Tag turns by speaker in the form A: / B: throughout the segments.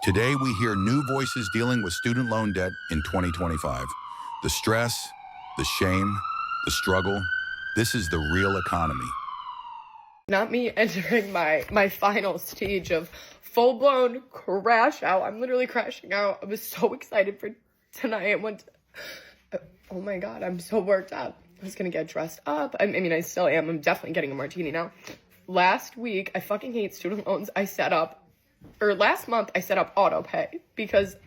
A: Today, we hear new voices dealing with student loan debt in 2025. The stress, the shame, the struggle. This is the real economy.
B: Not me entering my final stage of full-blown crash out. I'm literally crashing out. I was so excited for tonight. Oh my God, I'm so worked up. I was gonna get dressed up. I mean, I still am. I'm definitely getting a martini now. Last week, I fucking hate student loans. Last month, I set up auto pay because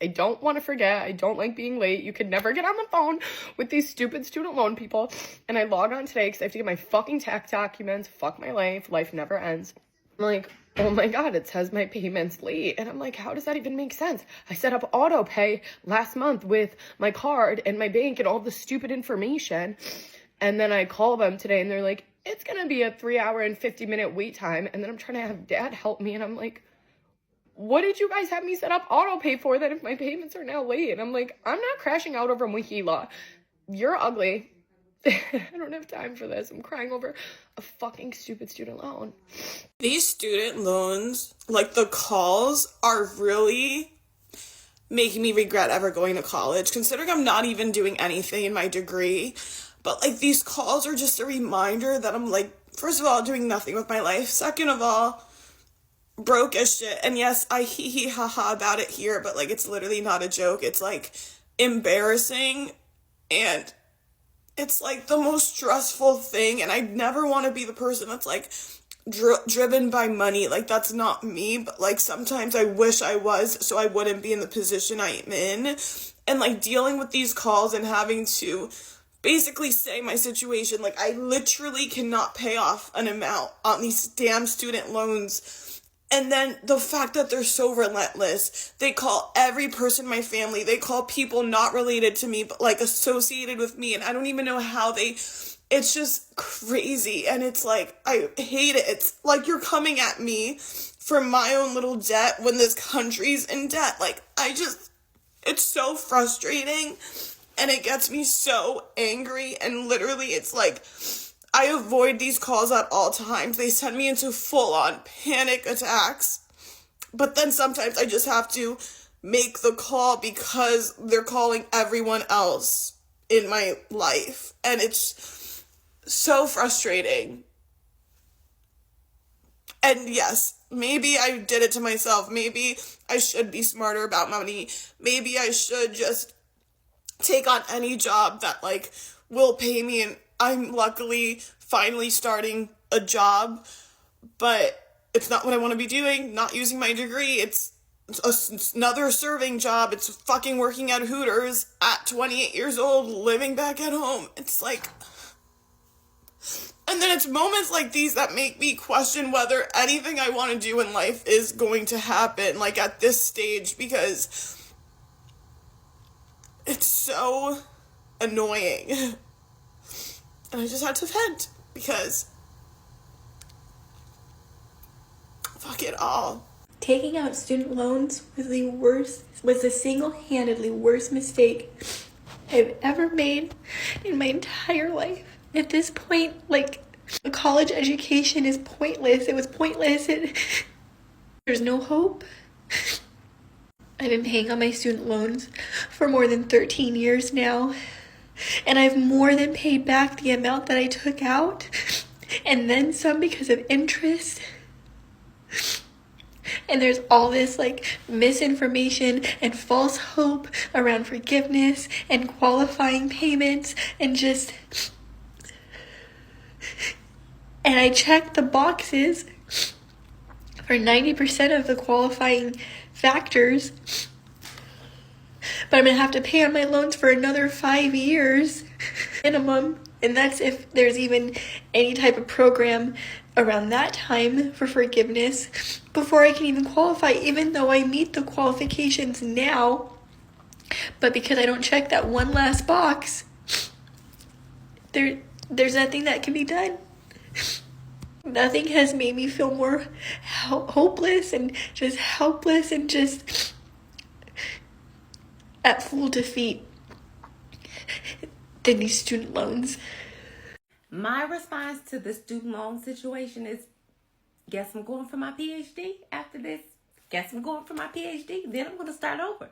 B: I don't want to forget. I don't like being late. You could never get on the phone with these stupid student loan people. And I log on today because I have to get my fucking tax documents. Fuck my life. Life never ends. I'm like, oh my God, it says my payment's late. And I'm like, how does that even make sense? I set up auto pay last month with my card and my bank and all the stupid information. And then I call them today and they're like, it's going to be a 3-hour and 50-minute wait time. And then I'm trying to have dad help me. And I'm like, what did you guys have me set up auto pay for that if my payments are now late? And I'm like, I'm not crashing out over Mohila. You're ugly. I don't have time for this. I'm crying over a fucking stupid student loan.
C: These student loans, like the calls, are really making me regret ever going to college, considering I'm not even doing anything in my degree. But like these calls are just a reminder that I'm like, first of all, doing nothing with my life. Second of all, broke as shit. And yes, I hee ha ha about it here, but like it's literally not a joke. It's like embarrassing and it's like the most stressful thing. And I never want to be the person that's like driven by money. Like that's not me, but like sometimes I wish I was so I wouldn't be in the position I am in. And like dealing with these calls and having to basically say my situation, like I literally cannot pay off an amount on these damn student loans. And then the fact that they're so relentless, they call every person in my family, they call people not related to me, but like associated with me. And I don't even know how it's just crazy. And it's like, I hate it. It's like you're coming at me for my own little debt when this country's in debt. Like it's so frustrating and it gets me so angry. And literally it's like, I avoid these calls at all times. They send me into full-on panic attacks. But then sometimes I just have to make the call because they're calling everyone else in my life. And it's so frustrating. And yes, maybe I did it to myself. Maybe I should be smarter about money. Maybe I should just take on any job that like will pay me, and I'm luckily finally starting a job, but it's not what I want to be doing. Not using my degree. It's another serving job. It's fucking working at Hooters at 28 years old, living back at home. It's like, and then it's moments like these that make me question whether anything I want to do in life is going to happen, like at this stage, because it's so annoying. And I just had to vent because fuck it all.
D: Taking out student loans was the single-handedly worst mistake I've ever made in my entire life. At this point, like, a college education is pointless. It was pointless. There's no hope. I've been paying on my student loans for more than 13 years now. And I've more than paid back the amount that I took out, and then some because of interest. And there's all this like misinformation and false hope around forgiveness and qualifying payments and I checked the boxes for 90% of the qualifying factors. But I'm going to have to pay on my loans for another 5 years minimum. And that's if there's even any type of program around that time for forgiveness before I can even qualify, even though I meet the qualifications now. But because I don't check that one last box, there's nothing that can be done. Nothing has made me feel more hopeless and just helpless and just at full defeat than these student loans.
E: My response to the student loan situation is, guess I'm going for my PhD after this Guess I'm going for my PhD. Then I'm going to start over.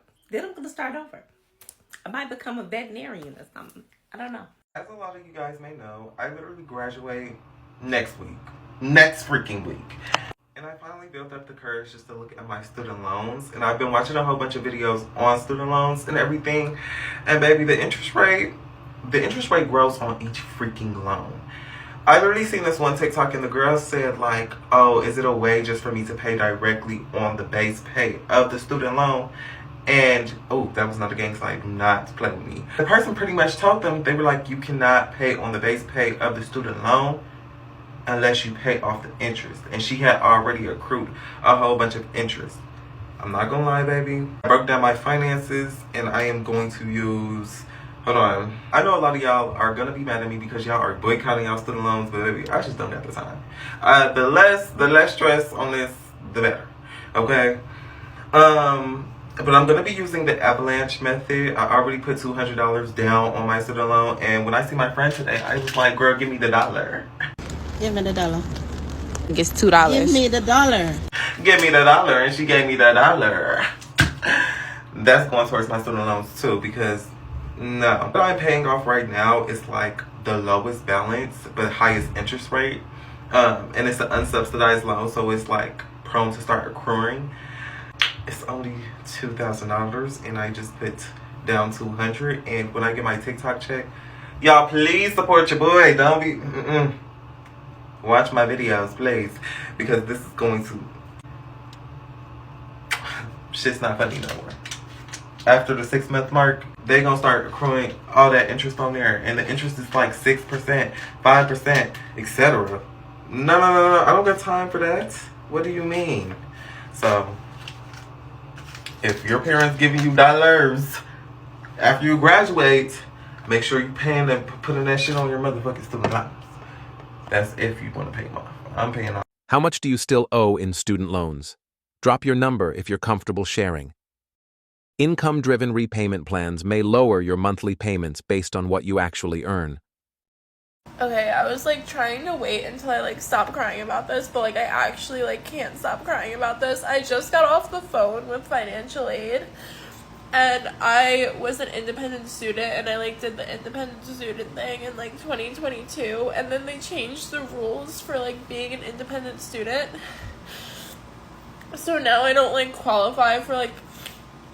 E: I might become a veterinarian or something. I don't know.
F: As a lot of you guys may know, I literally graduate next week. Next freaking week. And I finally built up the courage just to look at my student loans. And I've been watching a whole bunch of videos on student loans and everything. And baby, the interest rate grows on each freaking loan. I literally seen this one TikTok and the girl said like, oh, is it a way just for me to pay directly on the base pay of the student loan? And, oh, that was another gang sign. Do not play with me. The person pretty much told them, they were like, you cannot pay on the base pay of the student loan unless you pay off the interest. And she had already accrued a whole bunch of interest. I'm not gonna lie, baby. I broke down my finances and I am going to use... Hold on. I know a lot of y'all are gonna be mad at me because y'all are boycotting y'all student loans, but baby, I just don't got the time. The less stress on this, the better. Okay? But I'm gonna be using the avalanche method. I already put $200 down on my student loan, and when I see my friend today, I was like, girl, give me the dollar.
E: Give me the dollar.
B: It's $2.
E: Give me the dollar.
F: Give me the dollar, and she gave me the dollar. That's going towards my student loans too, because no, what I'm paying off right now is like the lowest balance but highest interest rate, and it's an unsubsidized loan, so it's like prone to start accruing. It's only $2,000, and I just put down $200. And when I get my TikTok check, y'all please support your boy. Don't be watch my videos, please, because this is going to shit's not funny no more. After the 6-month mark, they gonna start accruing all that interest on there, and the interest is like 6%, 5%, etc. No, I don't got time for that. What do you mean? So if your parents giving you dollars after you graduate, make sure you paying them, putting that shit on your motherfucking student loans. That's if you want to pay them off. I'm paying off.
G: How much do you still owe in student loans? Drop your number if you're comfortable sharing. Income-driven repayment plans may lower your monthly payments based on what you actually earn.
B: Okay, I was like trying to wait until I like stopped crying about this, but like I actually like can't stop crying about this. I just got off the phone with financial aid, and I was an independent student, and I like did the independent student thing in like 2022, and then they changed the rules for like being an independent student. So now I don't like qualify for like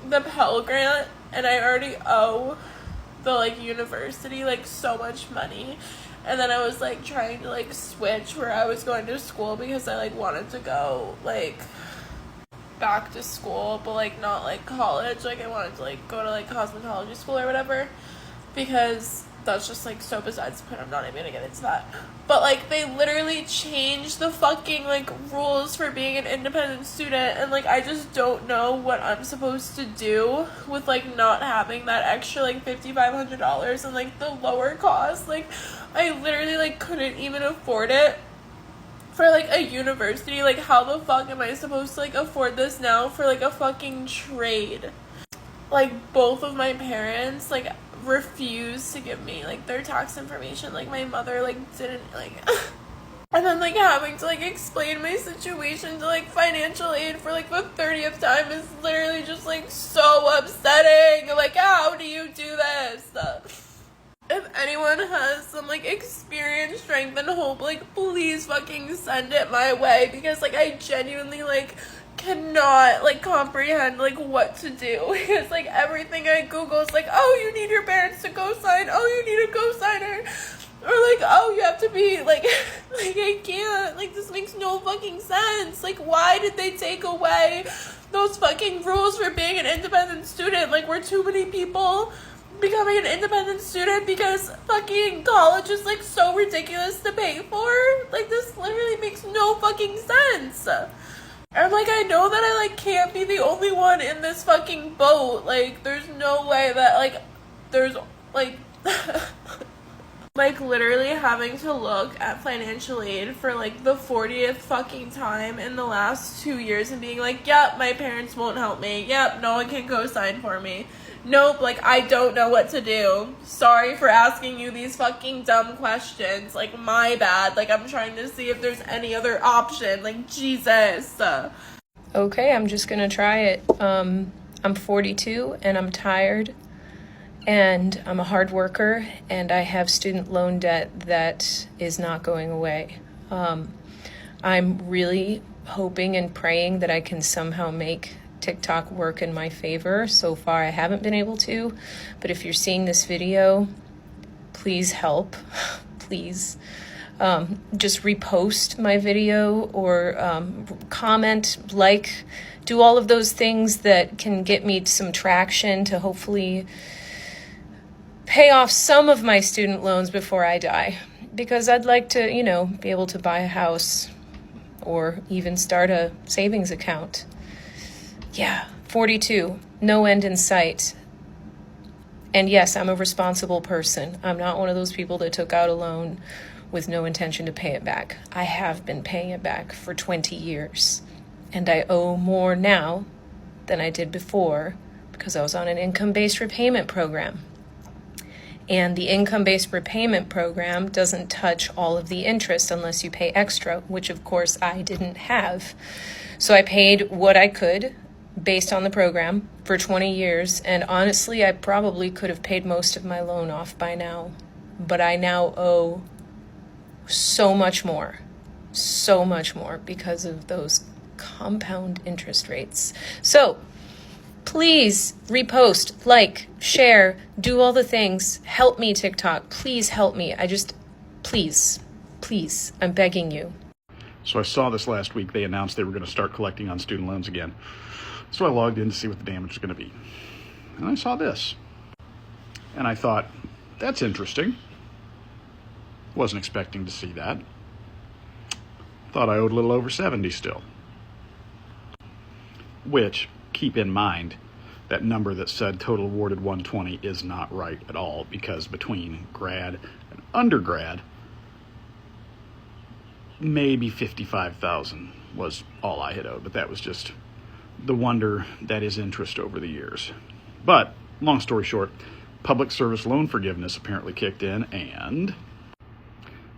B: the Pell Grant, and I already owe the like university like so much money. And then I was like trying to like switch where I was going to school because I like wanted to go like back to school, but like not like college. Like I wanted to like go to like cosmetology school or whatever, because that's just like so besides the point. I'm not even gonna get into that. But like they literally changed the fucking like rules for being an independent student, and like I just don't know what I'm supposed to do with like not having that extra like $5,500 and like the lower cost. Like I literally like couldn't even afford it for like a university. Like how the fuck am I supposed to like afford this now for like a fucking trade? Like both of my parents like refused to give me like their tax information. Like my mother like didn't like and then like having to like explain my situation to like financial aid for like the 30th time is literally just like so upsetting. Like how do you do this? If anyone has some like experience, strength, and hope, like please fucking send it my way, because like I genuinely like cannot like comprehend like what to do, because like everything I Google is like, oh, you need your parents to co-sign, oh, you need a co-signer, or like, oh, you have to be like like I can't, like this makes no fucking sense. Like why did they take away those fucking rules for being an independent student? Like were too many people becoming an independent student because fucking college is like so ridiculous to pay for? Like this literally makes no fucking sense. And like I know that I like can't be the only one in this fucking boat. Like there's no way that like there's like like literally having to look at financial aid for like the 40th fucking time in the last 2 years and being like, yep, my parents won't help me, yep, no one can co-sign for me, nope, like I don't know what to do, sorry for asking you these fucking dumb questions, like my bad, like I'm trying to see if there's any other option, like Jesus. okay, I'm just gonna try it. I'm 42 and I'm tired, and I'm a hard worker, and I have student loan debt that is not going away. I'm really hoping and praying that I can somehow make TikTok work in my favor. So far, I haven't been able to, but if you're seeing this video, please help, please. Just repost my video or comment, like, do all of those things that can get me some traction to hopefully pay off some of my student loans before I die. Because I'd like to, you know, be able to buy a house or even start a savings account. Yeah, 42, no end in sight. And yes, I'm a responsible person. I'm not one of those people that took out a loan with no intention to pay it back. I have been paying it back for 20 years. And I owe more now than I did before because I was on an income-based repayment program. And the income-based repayment program doesn't touch all of the interest unless you pay extra, which of course I didn't have. So I paid what I could based on the program for 20 years. And honestly, I probably could have paid most of my loan off by now. But I now owe so much more because of those compound interest rates. So please repost, like, share, do all the things. Help me, TikTok. Please help me. Please, I'm begging you.
H: So I saw this last week. They announced they were going to start collecting on student loans again. So I logged in to see what the damage was going to be. And I saw this. And I thought, that's interesting. Wasn't expecting to see that. Thought I owed a little over 70 still. Which, keep in mind, that number that said total awarded 120 is not right at all, because between grad and undergrad, maybe 55,000 was all I had owed, but that was just the wonder that is interest over the years. But, long story short, public service loan forgiveness apparently kicked in, and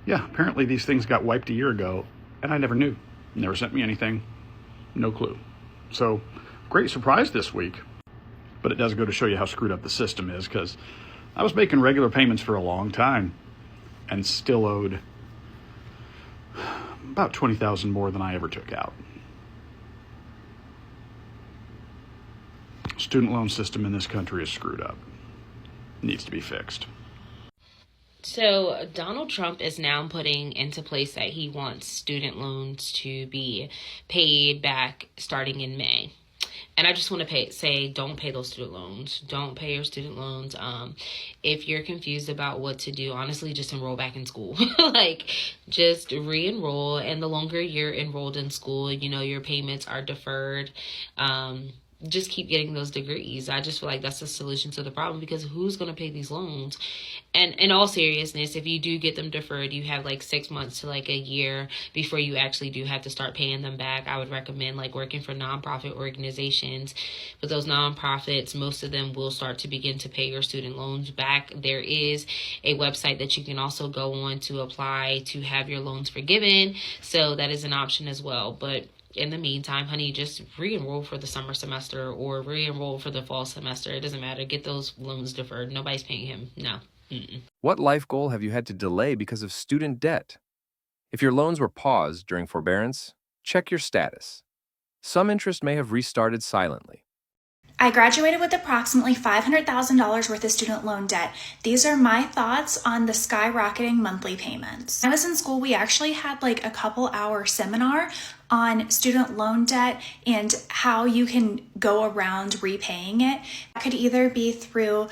H: yeah, apparently these things got wiped a year ago, and I never knew. Never sent me anything. No clue. So, great surprise this week. But it does go to show you how screwed up the system is, because I was making regular payments for a long time and still owed about $20,000 more than I ever took out. Student loan system in this country is screwed up. Needs to be fixed.
I: So Donald Trump is now putting into place that he wants student loans to be paid back starting in May. And I just want to say, don't pay those student loans. Don't pay your student loans. If you're confused about what to do, honestly, just enroll back in school. Like, just re-enroll. And the longer you're enrolled in school, you know, your payments are deferred. Just keep getting those degrees. I just feel like that's the solution to the problem, because who's going to pay these loans? And in all seriousness, if you do get them deferred, you have like 6 months to like a year before you actually do have to start paying them back. I would recommend like working for nonprofit organizations. But those nonprofits, most of them will start to begin to pay your student loans back. There is a website that you can also go on to apply to have your loans forgiven. So that is an option as well. But in the meantime, honey, just re-enroll for the summer semester or re-enroll for the fall semester. It doesn't matter. Get those loans deferred. Nobody's paying him. No. Mm-mm.
J: What life goal have you had to delay because of student debt? If your loans were paused during forbearance, check your status. Some interest may have restarted silently.
K: I graduated with approximately $500,000 worth of student loan debt. These are my thoughts on the skyrocketing monthly payments. When I was in school, we actually had like a couple-hour seminar on student loan debt and how you can go around repaying it. It could either be through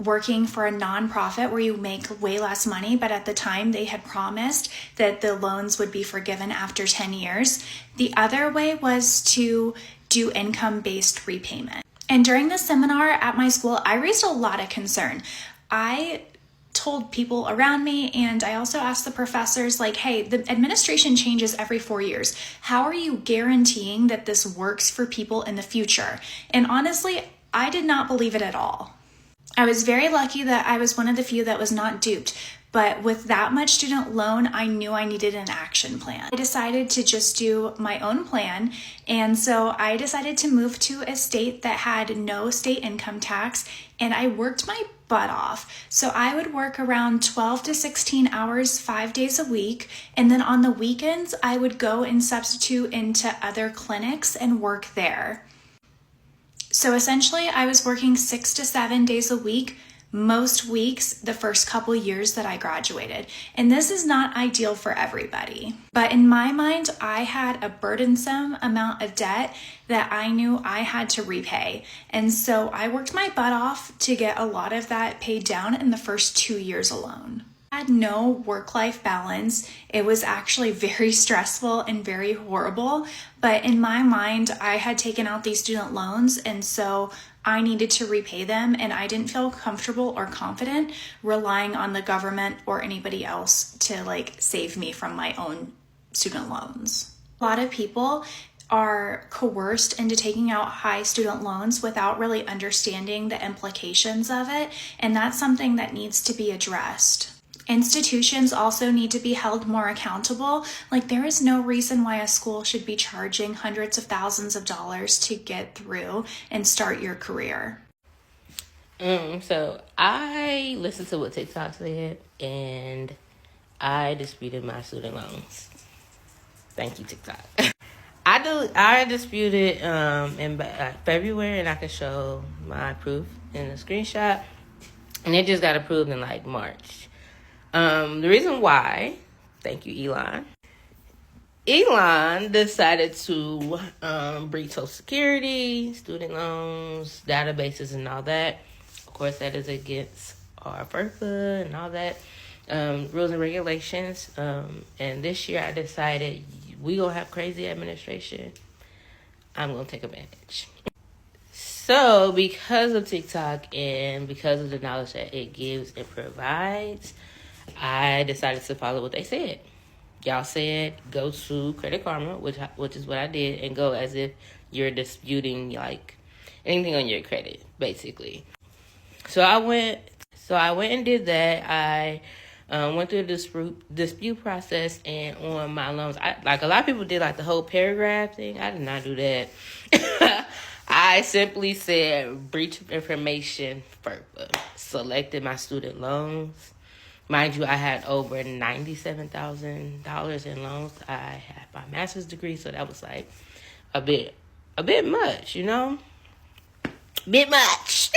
K: working for a nonprofit where you make way less money, but at the time they had promised that the loans would be forgiven after 10 years. The other way was to do income-based repayment. And during the seminar at my school, I raised a lot of concern. I told people around me, and I also asked the professors, like, hey, the administration changes every 4 years. How are you guaranteeing that this works for people in the future? And honestly, I did not believe it at all. I was very lucky that I was one of the few that was not duped. But with that much student loan, I knew I needed an action plan. I decided to just do my own plan. And so I decided to move to a state that had no state income tax. And I worked my butt off. So I would work around 12 to 16 hours, 5 days a week. And then on the weekends, I would go and substitute into other clinics and work there. So essentially, I was working 6 to 7 days a week, most weeks the first couple years that I graduated. And this is not ideal for everybody. But in my mind, I had a burdensome amount of debt that I knew I had to repay. And so I worked my butt off to get a lot of that paid down in the first 2 years alone. I had no work-life balance. It was actually very stressful and very horrible. But in my mind, I had taken out these student loans, and so I needed to repay them, and I didn't feel comfortable or confident relying on the government or anybody else to save me from my own student loans. A lot of people are coerced into taking out high student loans without really understanding the implications of it, and that's something that needs to be addressed. Institutions also need to be held more accountable. There is no reason why a school should be charging hundreds of thousands of dollars to get through and start your career.
I: So I listened to what TikTok said, and I disputed my student loans. Thank you, TikTok. I disputed in February, and I can show my proof in the screenshot, and it just got approved in March. The reason why, thank you, Elon decided to breach Social Security, student loans, databases, and all that. Of course, that is against our FERPA and all that, rules and regulations. And this year I decided we gonna have crazy administration. I'm gonna take advantage. So because of TikTok and because of the knowledge that it gives and provides, I decided to follow what they said. Y'all said go to Credit Karma, which is what I did, and go as if you're disputing anything on your credit, basically. So I went and did that. I went through the dispute process, and on my loans, a lot of people did the whole paragraph thing. I did not do that. I simply said breach of information, FERPA. Selected my student loans. Mind you, I had over $97,000 in loans. I had my master's degree, so that was a bit much, Bit much.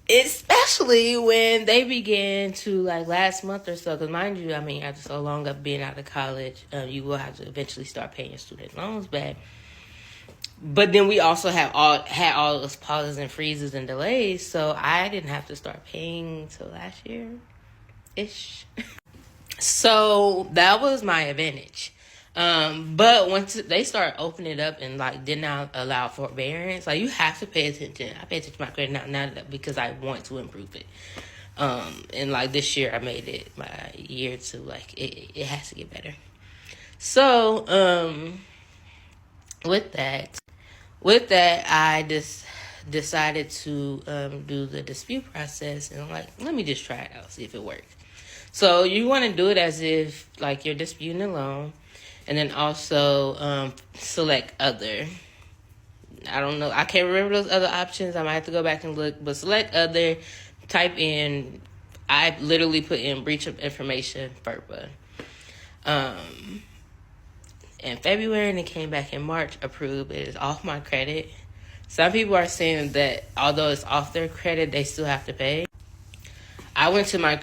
I: Especially when they began to last month or so, because mind you, after so long of being out of college, you will have to eventually start paying your student loans back. But then we also had all those pauses and freezes and delays, so I didn't have to start paying till last year. Ish. So that was my advantage. But once they start opening it up and did not allow forbearance, you have to pay attention. I pay attention to my credit now because I want to improve it. And this year I made it my year to it has to get better. So with that I just decided to do the dispute process, and let me just try it out, see if it works. So you want to do it as if you're disputing a loan, and then also select other. I don't know. I can't remember those other options. I might have to go back and look. But select other. Type in. I literally put in breach of information, FERPA. In February, and it came back in March. Approved. It is off my credit. Some people are saying that although it's off their credit, they still have to pay. I went to my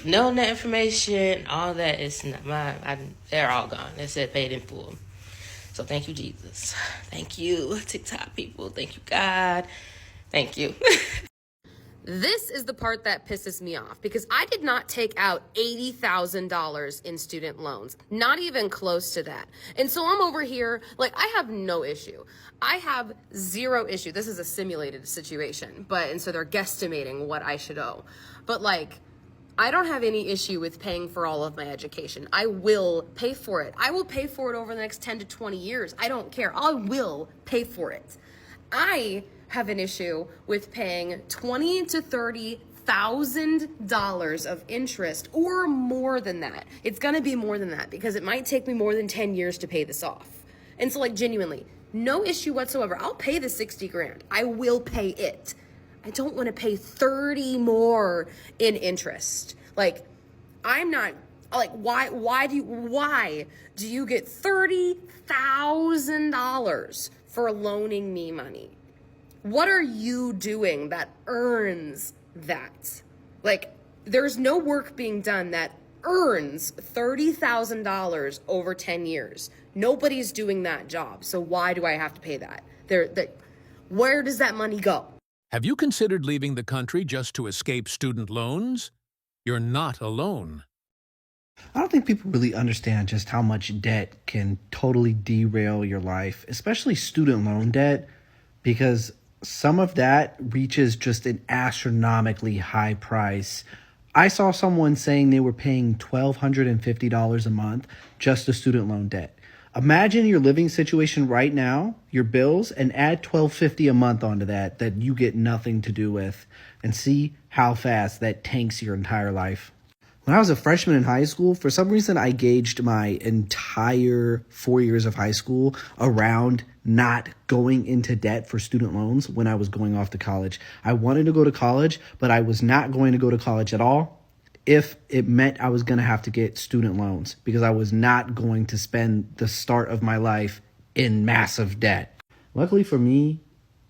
I: no net information, all that is not they're all gone. It said paid in full. So thank you, Jesus. Thank you, TikTok people. Thank you, God. Thank you.
L: This is the part that pisses me off because I did not take out $80,000 in student loans, not even close to that. And so I'm over here, I have no issue. I have zero issue. This is a simulated situation, and so they're guesstimating what I should owe. But I don't have any issue with paying for all of my education. I will pay for it. I will pay for it over the next 10 to 20 years. I don't care. I will pay for it. I have an issue with paying $20,000 to $30,000 of interest, or more than that. It's gonna be more than that because it might take me more than 10 years to pay this off. And so, like, genuinely, no issue whatsoever. I'll pay the 60 grand. I will pay it. I don't want to pay 30 more in interest. Like, I'm not, like, why do you get $30,000 for loaning me money? What are you doing that earns that? Like, there's no work being done that earns $30,000 over 10 years. Nobody's doing that job. So why do I have to pay that? Where does that money go?
M: Have you considered leaving the country just to escape student loans? You're not alone.
N: I don't think people really understand just how much debt can totally derail your life, especially student loan debt, because some of that reaches just an astronomically high price. I saw someone saying they were paying $1,250 a month just to student loan debt. Imagine your living situation right now, your bills, and add $1,250 a month onto that you get nothing to do with, and see how fast that tanks your entire life. When I was a freshman in high school, for some reason I gauged my entire 4 years of high school around not going into debt for student loans when I was going off to college. I wanted to go to college, but I was not going to go to college at all if it meant I was going to have to get student loans, because I was not going to spend the start of my life in massive debt. Luckily for me,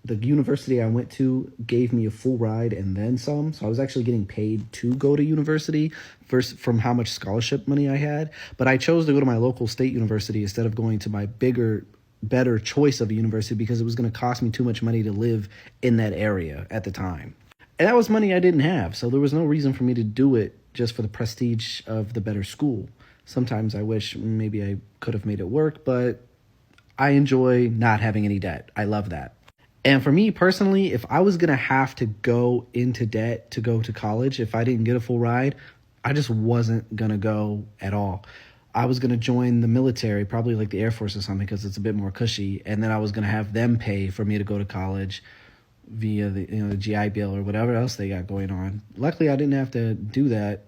N: the university I went to gave me a full ride and then some. So I was actually getting paid to go to university first from how much scholarship money I had. But I chose to go to my local state university instead of going to my bigger, better choice of a university because it was going to cost me too much money to live in that area at the time. And that was money I didn't have. So there was no reason for me to do it just for the prestige of the better school. Sometimes I wish maybe I could have made it work, but I enjoy not having any debt. I love that. And for me personally, if I was going to have to go into debt to go to college, if I didn't get a full ride, I just wasn't going to go at all. I was going to join the military, probably like the Air Force or something, because it's a bit more cushy. And then I was going to have them pay for me to go to college via the GI Bill or whatever else they got going on. Luckily, I didn't have to do that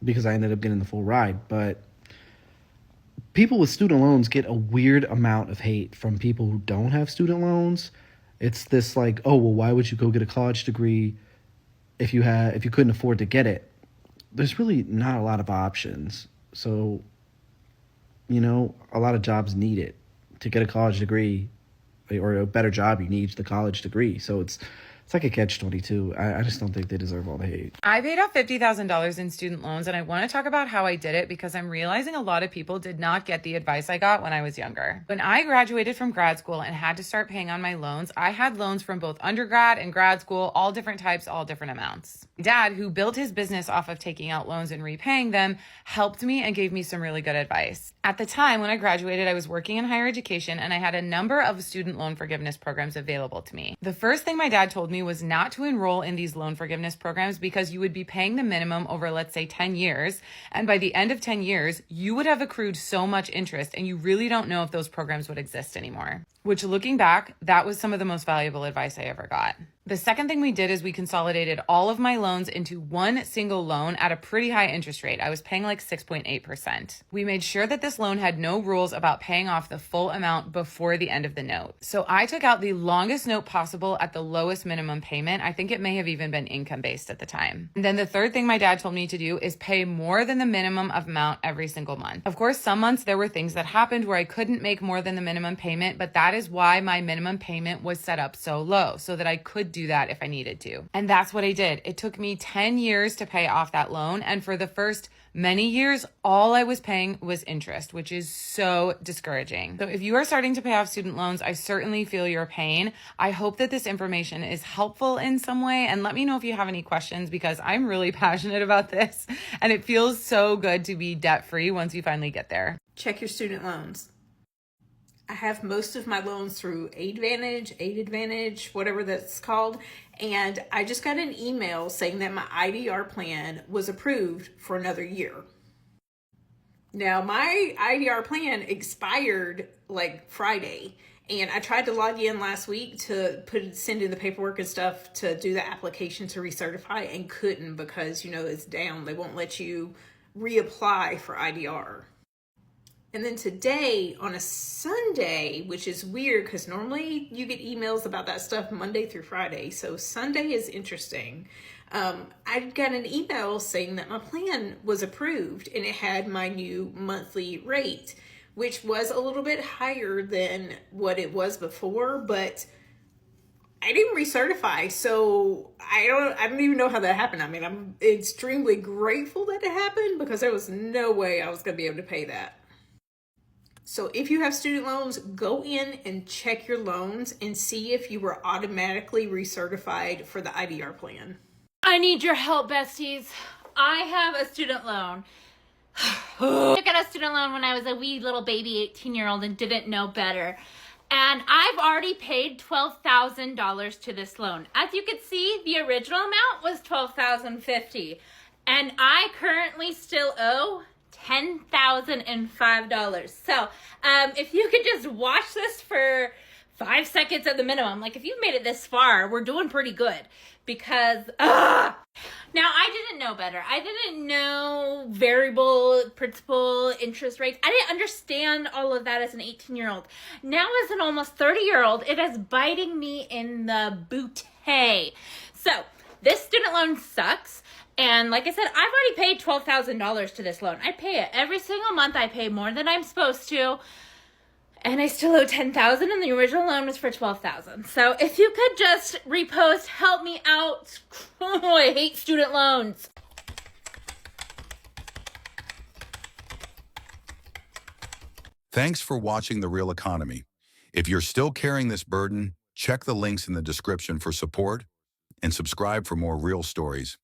N: because I ended up getting the full ride. But people with student loans get a weird amount of hate from people who don't have student loans. It's this like, oh, well, why would you go get a college degree if you couldn't afford to get it? There's really not a lot of options. So, a lot of jobs need it. To get a college degree or a better job, you need the college degree. So it's like a catch-22. I just don't think they deserve all the hate.
O: I paid off $50,000 in student loans, and I want to talk about how I did it because I'm realizing a lot of people did not get the advice I got when I was younger. When I graduated from grad school and had to start paying on my loans, I had loans from both undergrad and grad school, all different types, all different amounts. Dad, who built his business off of taking out loans and repaying them, helped me and gave me some really good advice. At the time when I graduated, I was working in higher education and I had a number of student loan forgiveness programs available to me. The first thing my dad told me was not to enroll in these loan forgiveness programs because you would be paying the minimum over, let's say, 10 years. And by the end of 10 years, you would have accrued so much interest and you really don't know if those programs would exist anymore. Which, looking back, that was some of the most valuable advice I ever got. The second thing we did is we consolidated all of my loans into one single loan at a pretty high interest rate. I was paying like 6.8%. We made sure that this loan had no rules about paying off the full amount before the end of the note. So I took out the longest note possible at the lowest minimum payment. I think it may have even been income-based at the time. And then the third thing my dad told me to do is pay more than the minimum amount every single month. Of course, some months there were things that happened where I couldn't make more than the minimum payment, but that is why my minimum payment was set up so low, so that I could do that if I needed to. And that's what I did. It took me 10 years to pay off that loan. And for the first many years, all I was paying was interest, which is so discouraging. So if you are starting to pay off student loans, I certainly feel your pain. I hope that this information is helpful in some way. And let me know if you have any questions because I'm really passionate about this. And it feels so good to be debt-free once you finally get there.
E: Check your student loans. I have most of my loans through Aid Advantage, whatever that's called. And I just got an email saying that my IDR plan was approved for another year. Now, my IDR plan expired like Friday, And I tried to log in last week to send in the paperwork and stuff to do the application to recertify, and couldn't because, you know, it's down. They won't let you reapply for IDR. And then today on a Sunday, which is weird because normally you get emails about that stuff Monday through Friday. So Sunday is interesting. I got an email saying that my plan was approved and it had my new monthly rate, which was a little bit higher than what it was before, but I didn't recertify, so I don't even know how that happened. I mean, I'm extremely grateful that it happened because there was no way I was going to be able to pay that. So if you have student loans, go in and check your loans and see if you were automatically recertified for the IDR plan.
P: I need your help, besties. I have a student loan. I got a student loan when I was a wee little baby 18-year-old and didn't know better. And I've already paid $12,000 to this loan. As you can see, the original amount was $12,050. And I currently still owe $10,005. So if you could just watch this for 5 seconds at the minimum, like if you've made it this far, we're doing pretty good. Because, now I didn't know better. I didn't know variable, principal, interest rates. I didn't understand all of that as an 18-year-old. Now as an almost 30-year-old, it is biting me in the bootay. So this student loan sucks. And like I said, I've already paid $12,000 to this loan. I pay it every single month. I pay more than I'm supposed to. And I still owe $10,000, and the original loan was for $12,000. So if you could just repost, help me out. Oh, I hate student loans.
A: Thanks for watching The Real Economy. If you're still carrying this burden, check the links in the description for support and subscribe for more real stories.